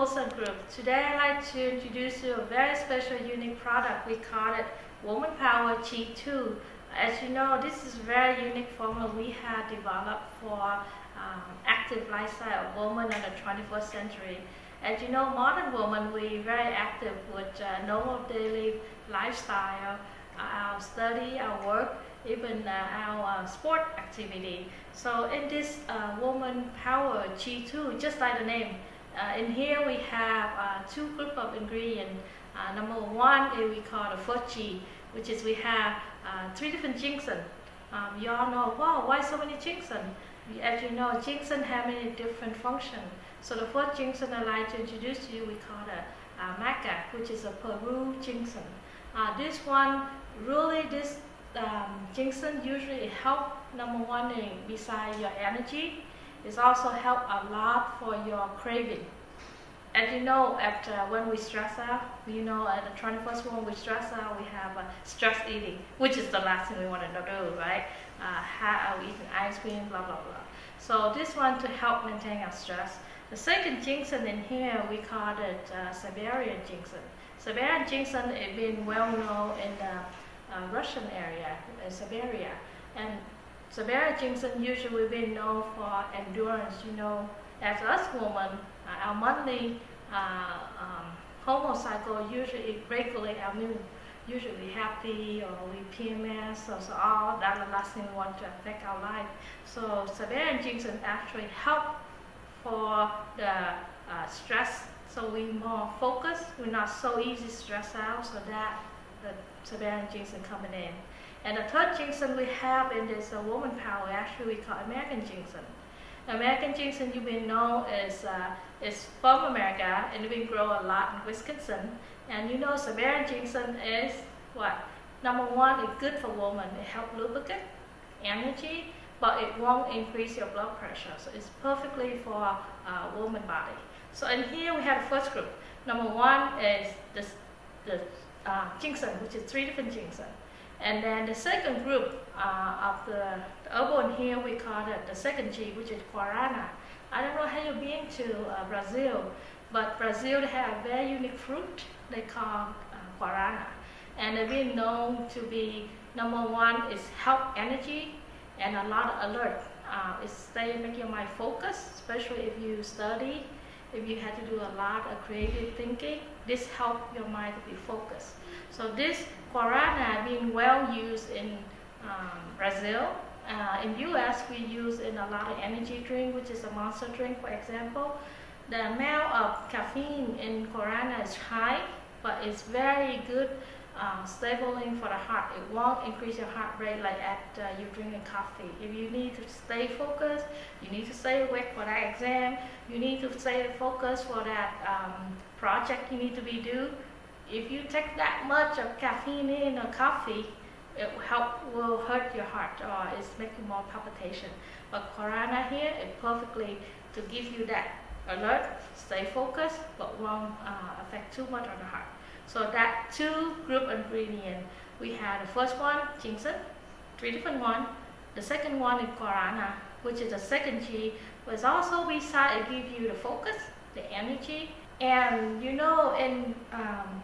Boson Group. Today I'd like to introduce you a very special unique product. We call it Woman Power G2. As you know, this is a very unique formula we have developed for active lifestyle of women in the 21st century. As you know, modern women, we're very active with normal daily lifestyle, our study, our work, even our sport activity. So in this Woman Power G2, just like the name, in here we have two group of ingredients. Number one is we call the first G, which is we have three different ginseng. You all know, wow, why so many ginseng? As you know, ginseng have many different functions. So the first ginseng I'd like to introduce to you, we call the maca, which is a Peru ginseng. This one, really, this ginseng usually help, number one, besides your energy, it's also help a lot for your craving. As you know, when we stress out, you know, at the 21st when we stress out, we have stress eating, which is the last thing we want to do, right? Eating ice cream, blah, blah, blah. So this one to help maintain our stress. The second ginseng in here, we call it Siberian ginseng. Siberian ginseng is been well known in the Russian area, Siberia. And Siberian ginseng usually been known for endurance. You know, as us women, our monthly hormone cycle usually regulate our mood. Usually happy or we PMS, so all that the last thing we want to affect our life. So Siberian ginseng actually help for the stress, so we more focused. We're not so easy stressed out, so that the Siberian ginseng coming in. And the third ginseng we have in this Woman Power, actually we call American ginseng. American ginseng, you've been known is from America, and it's been grown a lot in Wisconsin. And you know, Siberian ginseng is what? Number one, it's good for women. It helps lubricate energy, but it won't increase your blood pressure. So it's perfectly for a woman body. So in here we have the first group. Number one is the ginseng, which is three different ginseng. And then the second group of the herbal in here, we call it the second G, which is guarana. I don't know how you've been to Brazil, but Brazil have a very unique fruit they call guarana. And they've been known to be, number one, is help energy and a lot of alert. It's make your mind focus, especially if you study, if you had to do a lot of creative thinking. This helps your mind to be focused. So this guarana being well used in Brazil. In US, we use in a lot of energy drink, which is a monster drink, for example. The amount of caffeine in guarana is high, but it's very good stabling for the heart. It won't increase your heart rate like you drinking coffee. If you need to stay focused, you need to stay awake for that exam, you need to stay focused for that project you need to be due. If you take that much of caffeine in a coffee, it will hurt your heart, or it's making more palpitation. But guarana here is perfectly to give you that alert, stay focused, but won't affect too much on the heart. So that two group ingredient, we have the first one, ginseng, three different one. The second one is guarana, which is the second G, but also beside it gives you the focus, the energy. And you know, in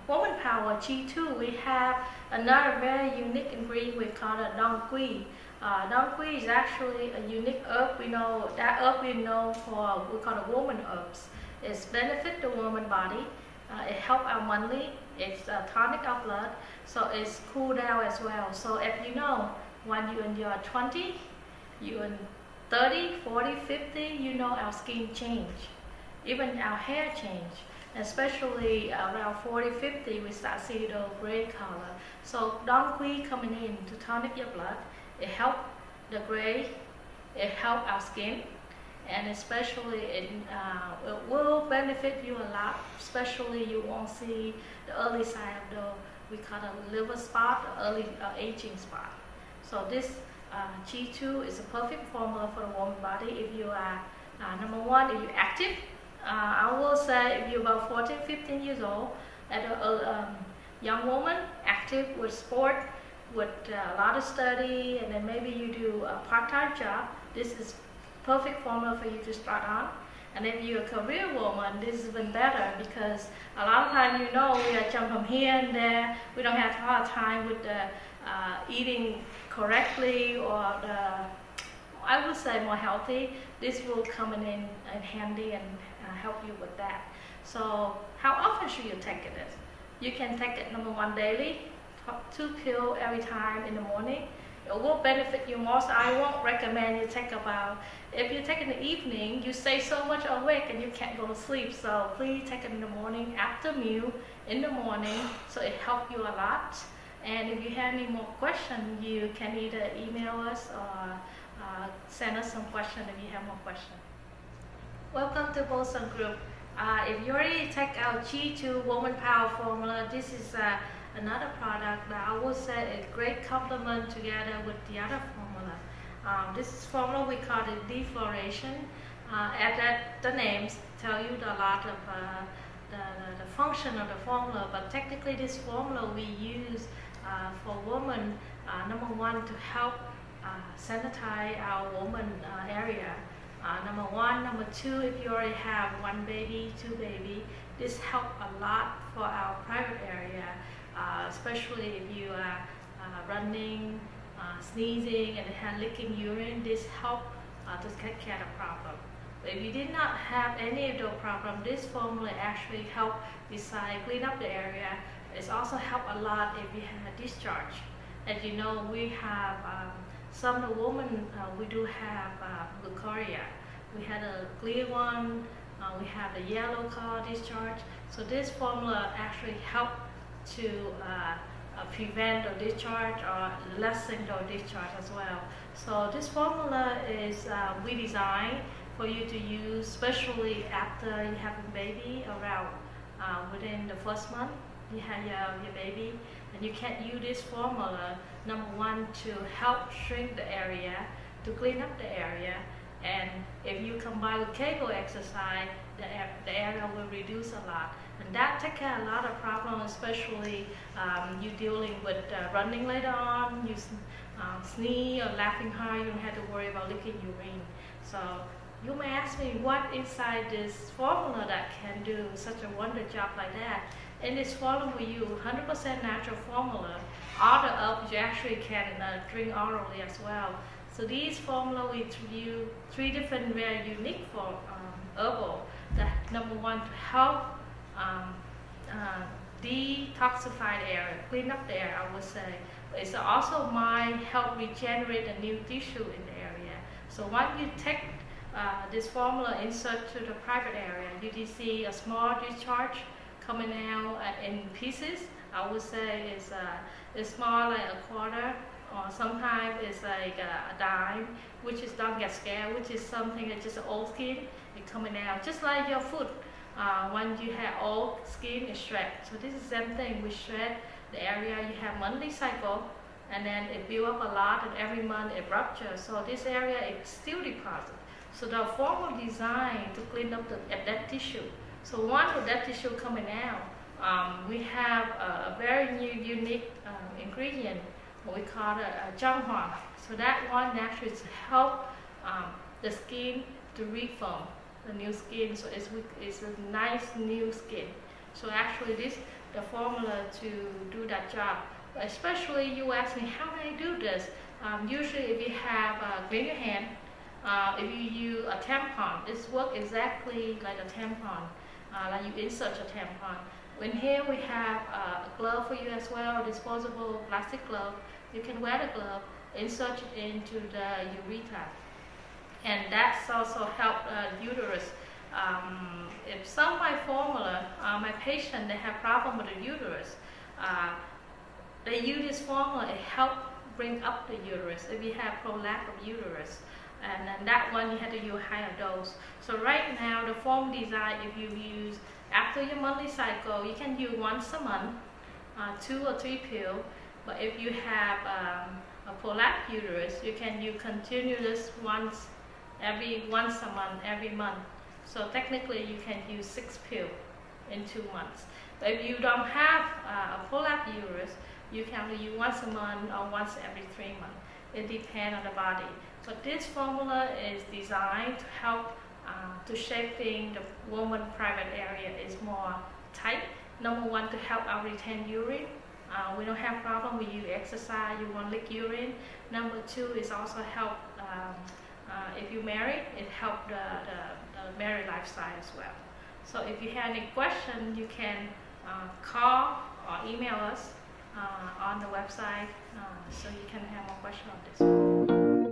Woman Power G2, we have another very unique ingredient we call it dongui. Dongui is actually a unique herb. We know that herb we know for, we call it woman herbs. It's benefit the woman body. It help our monthly. It's tonic our blood. So it's cool down as well. So if you know, when you're in your 20, you're in 30, 40, 50, you know our skin change. Even our hair change, especially around 40, 50, we start seeing the gray color. So dongui coming in to tonic your blood, it help the gray, it help our skin, and especially it will benefit you a lot. Especially you won't see the early sign of the, we call it liver spot, the early aging spot. So this G2 is a perfect formula for the woman body. If you are, number one, if you're active, I will say if you're about 14, 15 years old, as a young woman, active with sport, with a lot of study, and then maybe you do a part-time job, this is perfect formula for you to start on. And if you're a career woman, this is even better because a lot of times, we are jump from here and there. We don't have a hard time with the eating correctly or I would say more healthy. This will come in handy and help you with that. So how often should you take it? You can take it number 1 daily, 2 pills every time in the morning. It will benefit you most. I won't recommend you take about, if you take it in the evening, you stay so much awake and you can't go to sleep. So please take it in the morning, after meal, in the morning, so it helps you a lot. And if you have any more questions, you can either email us or send us some questions if you have more questions. Welcome to Boson Group. If you already take our G2 Woman Power Formula, this is another product that I would say is a great complement together with the other formula. This is formula we call it defloration. The names tell you a lot of the function of the formula, but technically this formula we use for women, number 1, to help sanitize our woman area. Number 1. Number 2, if you already have 1 baby, 2 baby, this helps a lot for our private area, especially if you are running, sneezing, and have leaking urine. This helps to take care of the problem. But if you did not have any of those problems, this formula actually helps besides clean up the area. It's also help a lot if you have a discharge. As you know, we have some of the women, we do have leukorrhea. We had a clear one, we have the yellow color discharge. So this formula actually help to prevent the discharge or lessen the discharge as well. So this formula is we designed for you to use, especially after you have a baby, around within the first month you have your baby, and you can use this formula, number 1, to help shrink the area, to clean up the area, and if you combine with Kegel exercise, the area will reduce a lot, and that take care of a lot of problems, especially you dealing with running later on, you sneeze or laughing hard, you don't have to worry about leaking urine. So you may ask me what inside this formula that can do such a wonder job like that. In this formula we use 100% natural formula. All the herbs you actually can drink orally as well. So these formula we use 3 different very unique for herbal. That number 1, to help detoxify the area, clean up the air, I would say. But it's also might help regenerate the new tissue in the area. So once you take this formula insert to the private area, you can see a small discharge coming out in pieces. I would say it's small, like a quarter, or sometimes it's like a dime, which is don't get scared, which is something that's just old skin, it's coming out, just like your foot. When you have old skin, it shreds. So this is the same thing, we shred the area. You have monthly cycle, and then it build up a lot, and every month it ruptures. So this area is still deposit. So the formula designed to clean up that tissue. So once with that tissue coming out, we have a very new, unique ingredient, what we call a Zhanghua. So that one actually is to help the skin to reform the new skin. So it's a nice new skin. So actually the formula to do that job. Especially you ask me, how can I do this? Usually if you have clean your hand, if you use a tampon, this works exactly like a tampon, like you insert a tampon. In here we have a glove for you as well, a disposable plastic glove. You can wear the glove, insert it into the urethra, and that's also help uterus. If some of my formula, my patient, they have problem with the uterus, they use this formula, it help bring up the uterus if you have prolapse of uterus. And then that one you have to use higher dose. So right now the form design, if you use after your monthly cycle, you can use once a month, 2 or 3 pills. But if you have a prolapse uterus, you can use continuous once a month, every month. So technically you can use 6 pills in 2 months. But if you don't have a prolapse uterus, you can only use once a month or once every 3 months. It depends on the body. But this formula is designed to help to shaping the woman private area is more tight. Number one, to help our retain urine. We don't have problem with you exercise, you want lick urine. Number two is also help if you married, it help the married lifestyle as well. So if you have any question, you can call or email us on the website, so you can have more question on this.